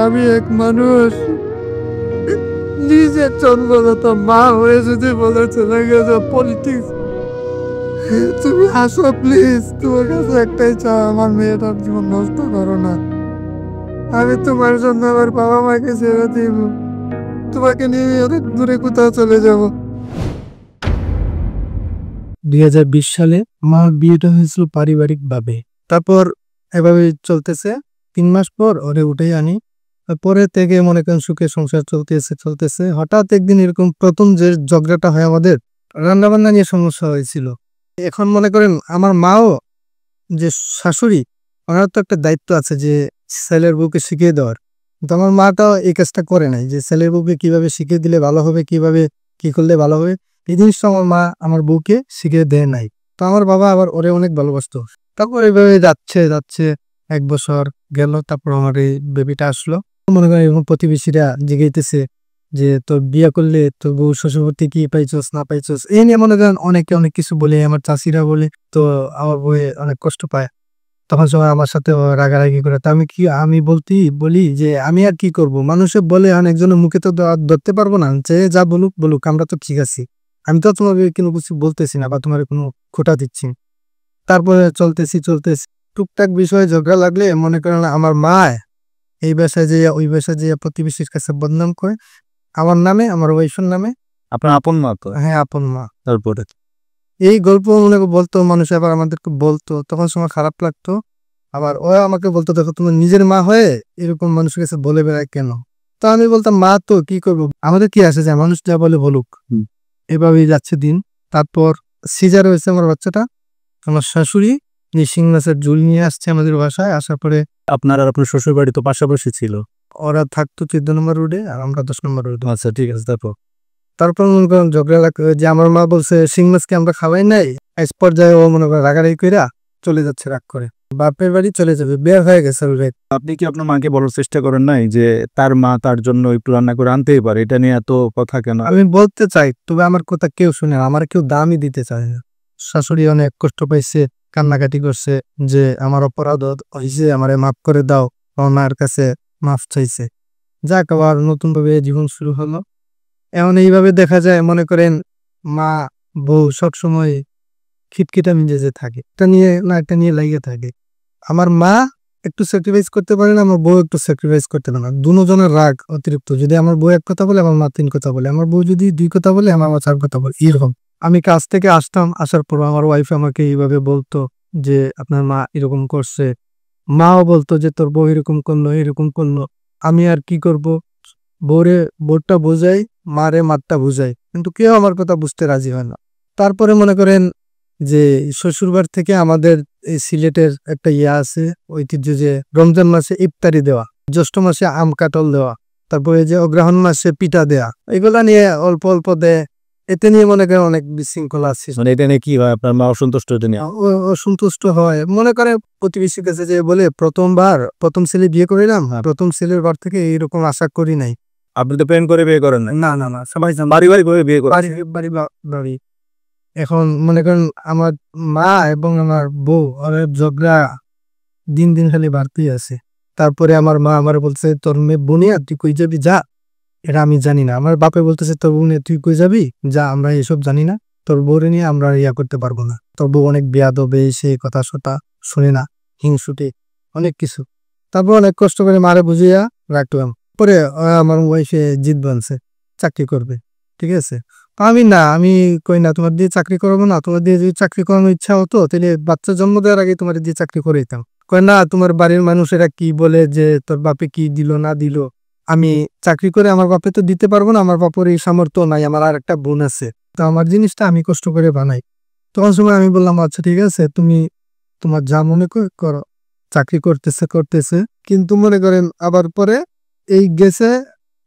আমি এক মানুষ নিজের জন্মগত মা হয়ে যদি বলে চলে গেছে পলিটিক্স, তুমি আসো প্লিজ, তোমার কাছে একটাই চাও, আমার মেয়েটার জীবন নষ্ট করো না। আমি তোমার জন্য আমার বাবা মাকে ছেড়ে দিব, তোমাকে নিয়ে অনেক দূরে কোথাও চলে যাব। 2020 সালে আমার বিয়েটা হয়েছিল পারিবারিক ভাবে। তারপর এভাবে চলতেছে। 3 মাস পর ওরে উঠেই আনি। পরে থেকে মনে করেন সুখে সংসার চলতেছে। হঠাৎ একদিন এরকম প্রথম যে ঝগড়াটা হয় আমাদের, রান্না বান্না নিয়ে সমস্যা হয়েছিল। এখন মনে করেন আমার মাও যে শাশুড়ি, ওনার তো একটা দায়িত্ব আছে যে ছেলের বউকে শিখিয়ে দেওয়ার। কিন্তু আমার মাটাও এই কাজটা করে নাই, যে ছেলের বউকে কিভাবে শিখিয়ে দিলে ভালো হবে, কিভাবে কি করলে ভালো হবে, এই জিনিসটা আমার মা আমার বউকে শিখিয়ে দেয় নাই। তো আমার বাবা আবার ওরে অনেক ভালোবাসতো। তারপর এইভাবে যাচ্ছে 1 বছর গেল। তারপর আমার এই বেবিটা আসলো। মনে করেন এখন প্রতিবেশীরা জিগাইতেছে যে তোর বিয়ে করলে তোর বউ শ্বশুরবাড়ি কি পাইছস না পাইছস, এই নিয়ে মনে করেন অনেকে অনেক কিছু বলে, আমার চাষিরা বলে। তো আমার বউয়ে অনেক কষ্ট পায়, তখন সময় আমার সাথে ও রাগারাগি করে। তা আমি বলি যে আমি আর কি করব, মানুষে বলে অনেকজনের মুখে তো ধরতে পারবো না, যে যা বলুক বলুক, আমরা তো ঠিক আছি, আমি তো তোমাকে কোনো কিছু বলতেছি না বা তোমার কোনো খোটা দিচ্ছি। তারপরে চলতেছি টুকটাক বিষয়ে ঝগড়া লাগলে মনে করেন আমার মা এই বাসায় যে ওই বাসায় যে প্রতিবেশীর কাছে বদনাম করে আমার নামে, আমার ওয়াইফের নামে। আপনার আপন মা তো? হ্যাঁ, আপন মা। তারপরে এই গল্প মনে বলতো মানুষ, আবার আমাদেরকে বলতো, তখন সময় খারাপ লাগতো। আবার ও আমাকে বলতো, দেখো তোমার নিজের মা হয়ে এরকম মানুষের কাছে বলে বেড়ায় কেন? তো আমি বলতাম, মা তো কি করবো, আমাদের কি আসে যায়, মানুষ যা বলে বলুক। এভাবেই যাচ্ছে দিন। তারপর সিজার হয়েছে আমার বাচ্চাটা। আমার শাশুড়ি নিশিং মাছের ঝুল নিয়ে আসছে আমাদের বাসায়। আসার পরে আপনার আর আপনার শ্বশুর বাড়ি তো পাশাপাশি ছিল? ওরা থাকতো 14 নম্বর রোডে আর আমরা 10 নম্বর রোডে। আচ্ছা, ঠিক আছে। তারপর মনে করেন ঝগড়া যে আমার মা বলছে শিং মাছকে আমরা খাওয়াই নাই। এক পর্যায়ে ও মনে করেন রাগারাগি কইরা চলে যাচ্ছে, রাগ করে বাপের বাড়ি চলে যাবে, বের হয়ে গেছে অলরেডি। আপনি কি আপনার মাকে বলার চেষ্টা করেন নাই যে তার মা তার জন্য একটু রান্না করে আনতেই পারে, এটা নিয়ে এত কথা কেন? আমি বলতে চাই, তবে আমার কথা কেউ শুনে না, আমার কেউ দামই দিতে চায় না। শাশুড়ি অনেক কষ্ট পাইছে, কান্নাকাটি করছে যে আমার অপরাধ হয়েছে, আমারে মাফ করে দাও। আমার মায়ের কাছে মাফ চাইছে। যাক, আবার নতুন ভাবে জীবন শুরু হলো। এখন এইভাবে দেখা যায় মনে করেন মা বউ সবসময় খিটখিটা মিজাজে থাকে, একটা নিয়ে লাগিয়ে থাকে। আমার মা একটু স্যাক্রিফাইস করতে পারে না, আমার বউ একটু স্যাক্রিফাইস করতে পারে না। দুজনের রাগ অতিরিক্ত। যদি আমার বউ 1 কথা বলে, আমার মা 3 কথা বলে। আমার বউ যদি 2 কথা বলে, আমার মা 4 কথা বলে। এরকম আমি কাজ থেকে আসতাম, আসার পর আমার ওয়াইফ আমাকে এইভাবে বলতো যে আপনার মা এরকম করছে। মাও বলতো যে তোর বউ এরকম করলো। আমি আর কি করব, বোরটা বোঝাই, মারে মারটা বুঝাই, কিন্তু কেউ আমার কথা বুঝতে রাজি হয় না। তারপরে মনে করেন যে শ্বশুরবাড়ি থেকে আমাদের এই সিলেটের একটা আছে ঐতিহ্য, যে রমজান মাসে ইফতারি দেওয়া, জ্যৈষ্ঠ মাসে আম কাটল দেওয়া, তারপরে যে অগ্রহায়ণ মাসে পিঠা দেয়া, এগুলা নিয়ে অল্প অল্প দেয়। এতে নিয়ে মনে করেন অনেক বিশৃঙ্খলা আছে। মানে এটা নিয়ে কি হয়, আপনার মা অসন্তুষ্ট এটা নিয়ে? অসন্তুষ্ট হয়। মনে করে প্রতিবেশীর কাছে যে বলে, প্রথম ছেলে বিয়ে করিলাম, প্রথম ছেলের বার থেকে এইরকম আশা করি নাই। আপনি তো প্রেম করে বিয়ে করেন? না না না, সবাই পারিবারিক ভাবে বিয়ে করেন? বাড়ি। এখন মনে করেন আমার মা এবং আমার বউ ওদের ঝগড়া দিন দিন খালি বাড়তেই আছে। তারপরে আমার মা আমার বলছে, তোর মেয়ে বুনিয়া তুই কই যাবি যা। এটা আমি জানি না। আমার বাপে বলতেছে, তোর বুনিয়া তুই কই যাবি যা, আমরা এসব জানি না, তোর বউরে নিয়ে আমরা করতে পারবো না। তোর বউ অনেক বেয়াদবে, সে কথা সতা শুনে না, হিংসুটে অনেক কিছু। তারপর অনেক কষ্ট করে মারে বুঝিয়া রাখলাম। পরে আমার ওয়াইফে জিদ বানছে, চাকরি করবে। ঠিক আছে, আমি কই না, তোমার দিয়ে চাকরি করবো না। তোমার দিয়ে যদি চাকরি করানোর ইচ্ছা হতো তাহলে বাচ্চা জন্ম দেওয়ার আগে তোমার দিয়ে চাকরি করে দিতাম। কয় না, তোমার বাড়ির মানুষেরা কি বলে যে তোর বাপে কি দিল না দিল, আমি চাকরি করে আমার বাপে তো দিতে পারবো না, আমার বাপের এই সামর্থ্য নাই, আমার আর একটা বোন আছে, তো আমার জিনিসটা আমি কষ্ট করে বানাই। তখন সময় আমি বললাম, আচ্ছা ঠিক আছে, তুমি তোমার যা মনে করো। চাকরি করতেছে কিন্তু মনে করেন আবার পরে এই গেছে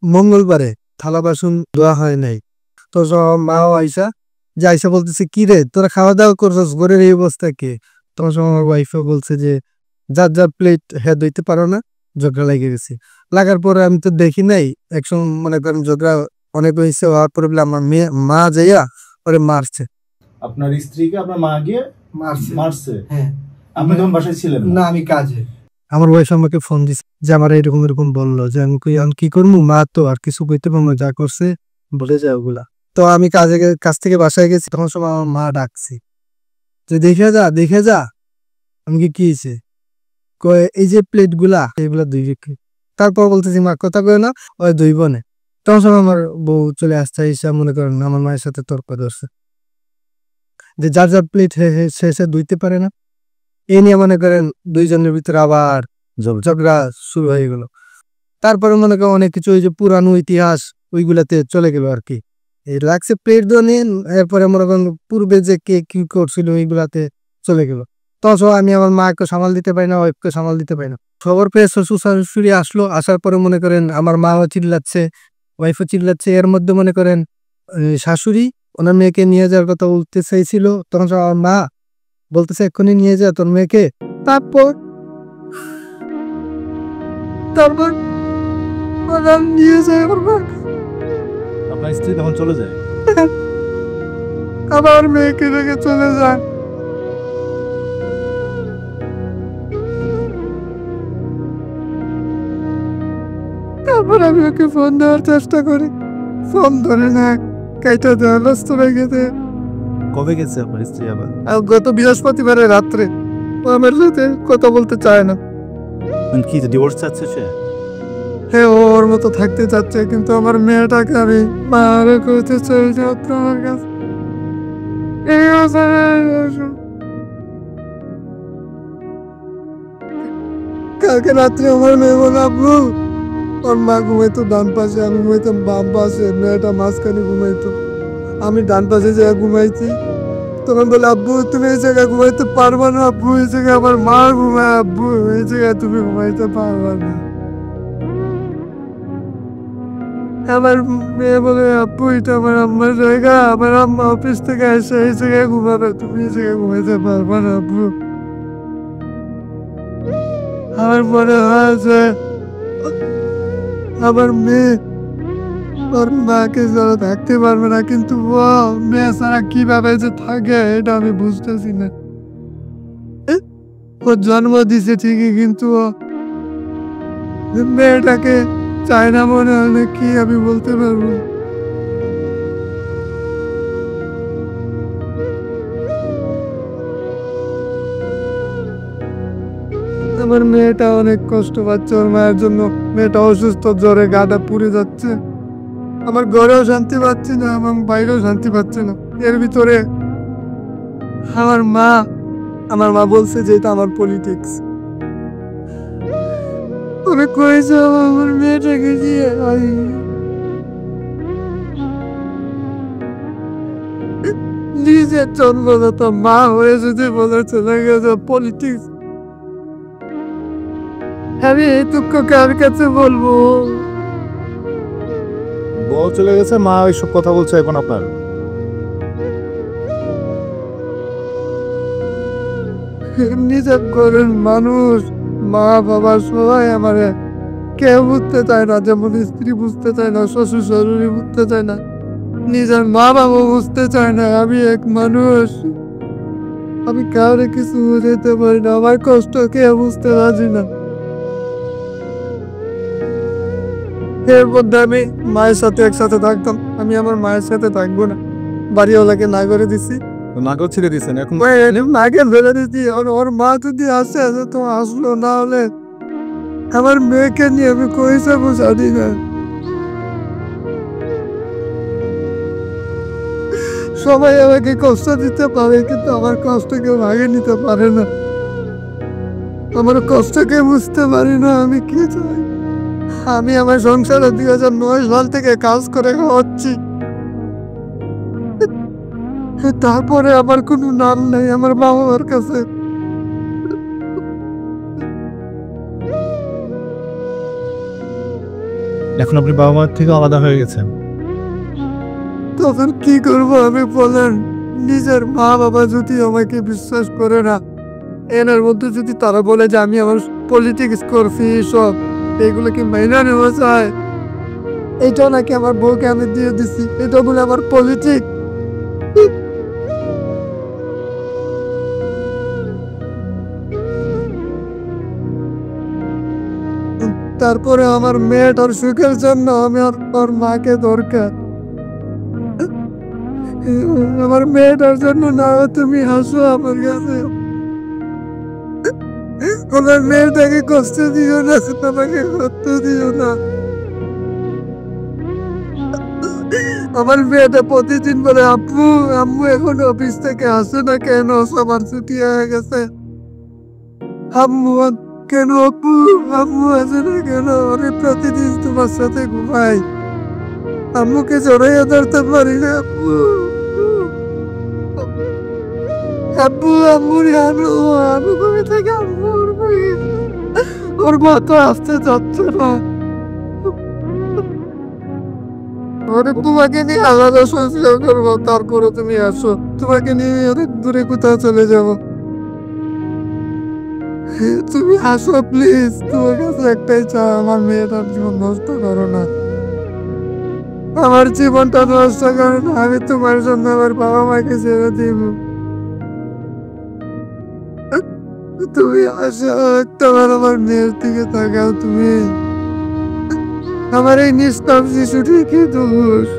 মঙ্গলবারে থালা বাসন ধোয়া হয় নাই। তো মাও আইসা বলতেছে, কি রে তোরা খাওয়া দাওয়া করছিস, ঘরের এই অবস্থা কে? তখন আমার ওয়াইফও বলছে যে যার প্লেট হেড হইতে পারো না, ঝগড়া লেগে গেছে। লাগার পরে আমি তো দেখি নাই, একসময় মনে করেন ঝগড়া অনেক হয়েছে, হওয়ার পরে বলে আমার মা যাইয়া ওরে মারছে। আপনার স্ত্রীকে আপনার মা গিয়ে মারছে? হ্যাঁ। আপনি তখন বাসায় ছিলেন না, আমি কাজে। আমার ওয়াইফ আমাকে ফোন দিছে যে আমার এরকম এরকম বললো, যে আমি কই, আমি কি করবো, মা তো আর কিছু কইতে পারবো না, যা করছে বলে যায় ওগুলা। তো আমি কাজ থেকে বাসায় গেছি, তখন সময় আমার মা ডাকছি যে দেখে যা দেখে যা। আমি কি হয়েছে, কয় এই যে প্লেট গুলা এগুলা ধুইবে কি। তারপর বলতেছি মা কথা কয় না, ওই ধুইব না। তখন সময় আমার বউ চলে আসছে, এসে মনে করেন আমার মায়ের সাথে তর্ক ধরছে যে যার যার প্লেট সে ধুইতে পারে না। এ নিয়ে মনে করেন দুইজনের ভিতরে আবার ঝগড়া শুরু হয়ে গেল। তারপরে মনে করেন অনেক কিছু, ওই যে পুরানো ইতিহাস ওইগুলাতে চলে গেল আর কি। এই লাগছে প্লেট ধোয়া নিয়ে, এরপরে মনে করেন পূর্বে যে কে কি করছিল ওইগুলাতে চলে গেল। তখন আমি আমার মাকে সামাল দিতে পারি না, ওয়াইফকে সামাল দিতে পারি না। খবর পেয়ে শ্বশুর শাশুড়ি আসলো, আসার পরে মনে করেন আমার মাও চিল্লাচ্ছে, ওয়াইফও চিল্লাচ্ছে। এর মধ্যে মনে করেন শাশুড়ি ওনার মেয়েকে নিয়ে যাওয়ার কথা বলতে চাইছিল, তখন আমার মা বলতেছে এক্ষুনি নিয়ে যা তোর মেয়েকে। তারপর তারপর ওরা নিয়ে যায় আমার মাকে। আপনার স্ত্রী তখন চলে যায়? আবার মেয়েকে রেখে চলে যায়। তারপর আমি ওকে ফোন দেওয়ার চেষ্টা করি, ফোন ধরে না, কাইটা দেওয়া ব্যস্ত হয়ে গেছে। কবে গেছে আপনার স্ত্রী আবার? আর গত বৃহস্পতিবারে রাত্রে ও আমার সাথে কথা বলতে চায় না। কি ডিভোর্স চাচ্ছে সে? হ্যাঁ, ও ওর মতো থাকতে চাচ্ছে, কিন্তু আমার মেয়েটাকে আমি মারে করতে চাই যে আমার কাছে। এই কালকে রাত্রে আমার মেয়ে বলে আব্বু, ওর মা ঘুমাইতো ডান পাশে, আমি ঘুমাইতাম বাম পাশে, মেয়েটা মাঝখানে ঘুমাইতো, আমি ডান পাশে জায়গায় ঘুমাইছি। তখন বলে আব্বু তুমি এই জায়গায় ঘুমাইতে পারবা না, আব্বু এই জায়গায় আমার মা ঘুমায়, আব্বু এই জায়গায় তুমি ঘুমাইতে পারবা না। আমার মেয়ে বলে আব্বু এটা আমার আম্মার জায়গা, আমার আম্মা অফিস থেকে এসে এই জায়গায় ঘুমাবে, তুমি এই জায়গায় ঘুমাইতে পারবা না আব্বু। আমার মনে হয় যে আমার মেয়ে ওর মাকে ছাড়া থাকতে পারবে না, কিন্তু ও মেয়ে ছাড়া কিভাবে যে থাকে এটা আমি বুঝতেছি না। ও জন্ম দিছে ঠিকই, কিন্তু ও মেয়েটাকে চায় না মনে হলে কি আমি বলতে পারবো। আমার মেয়েটা অনেক কষ্ট পাচ্ছে ওর মায়ের জন্য। মেয়েটা অসুস্থ, জ্বরে গাটা পুড়ে যাচ্ছে। আমার ঘরেও শান্তি পাচ্ছি না, আমার বাইরেও শান্তি পাচ্ছে না। এর ভিতরে আমার মা বলছে যে এটা আমার পলিটিক্স। আমি কই যাব আমার মেয়েটাকে দিয়ে? নিজের জন্মদাত মা হয়ে যদি বলে চলে গেছে পলিটিক্স, আমি এই দুঃখ কার কাছে বলবো? বউ চলে গেছে, মা ওইসব কথা বলছে এখন আপনার? নিজের ঘরের মানুষ, মা বাবা সবাই আমারে কেউ বুঝতে চায় না, যেমন স্ত্রী বুঝতে চায় না, শ্বশুর শাশুড়ি বুঝতে চায় না, নিজের মা বাবা বুঝতে চায় না। আমি এক মানুষ, আমি কাউরে কিছু বুঝতে পারি না, আমার কষ্ট কেউ বুঝতে রাজি না। এর মধ্যে আমি মায়ের সাথে একসাথে থাকতাম, আমি আমার মায়ের সাথে থাকবো না, বাড়িওয়ালাকে না করে দিছি। নাগর ছেড়ে দিয়েছেন এখন? মাকে ফেলে দিচ্ছি। ওর মা যদি আসে তো আসলো, না হলে আমার মেয়েকে নিয়ে আমি কই যাবো জানি না। সবাই আমাকে কষ্ট দিতে পারে, কিন্তু আমার কষ্ট কেউ ভাগে নিতে পারে না। আমার কষ্টকে বুঝতে পারি না আমি কি চাই। আমি আমার সংসারে 2009 সাল থেকে কাজ করে খাওয়াচ্ছি, তারপরে আমার কোনো নাম নেই আমার বাবা মার কাছে। এখন আপনি বাবা মার থেকে আলাদা হয়ে গেছেন। তখন কি করবো আমি বলেন? নিজের মা বাবা যদি আমাকে বিশ্বাস করে না, এনার মধ্যে যদি তারা বলে যে আমি আমার পলিটিক্স করছি, সব এগুলোকে মেনে নেওয়া যায়, এইটাও নাকি আমার বউকে আমি দিয়ে দিছি, এটা বলে আমার পলিটিক্স। তারপরে আমার মেয়েটার সুখের জন্য আমি ওর মাকে দরকার। আমার মেয়েটার জন্য না হয় তুমি হাসো আমার কাছে। আমার মেয়েটাকে কষ্ট দিও না, আমাকে কষ্ট দিও না। আমার মেয়েটা প্রতিদিন বলে আব্বু আম্মু এখন অফিস থেকে আসে না কেন, সবার ছুটি হয়ে গেছে। আম্মু কেন আব্বু আম্মু আসে না কেন, আমি প্রতিদিন তোমার সাথে ঘুমাই, আম্মুকে জড়াইয়া ধরতে পারি না আব্বু। আব্বু আম্মু আনু আনু কবে থেকে আম্মু ওর মা তো আসতে যাচ্ছে না। ওরে তোমাকে নিয়ে আলাদা সংসার করবো, তারপরে তুমি আসো, তোমাকে নিয়ে অনেক দূরে কোথাও চলে যাব। তুমি আসো প্লিজ, তোমার কাছে একটাই চা, আমার মেয়েটার জীবন নষ্ট করো না, আমার জীবনটা নষ্ট করো না, আমি তোমার জন্য আমার বাবা মাকে ছেড়ে দিব। তুমি আসো, তোমার আমার মেয়ের দিকে তাকাও, তুমি আমার এই নিষ্পাপ শিশুটি কি দোষ।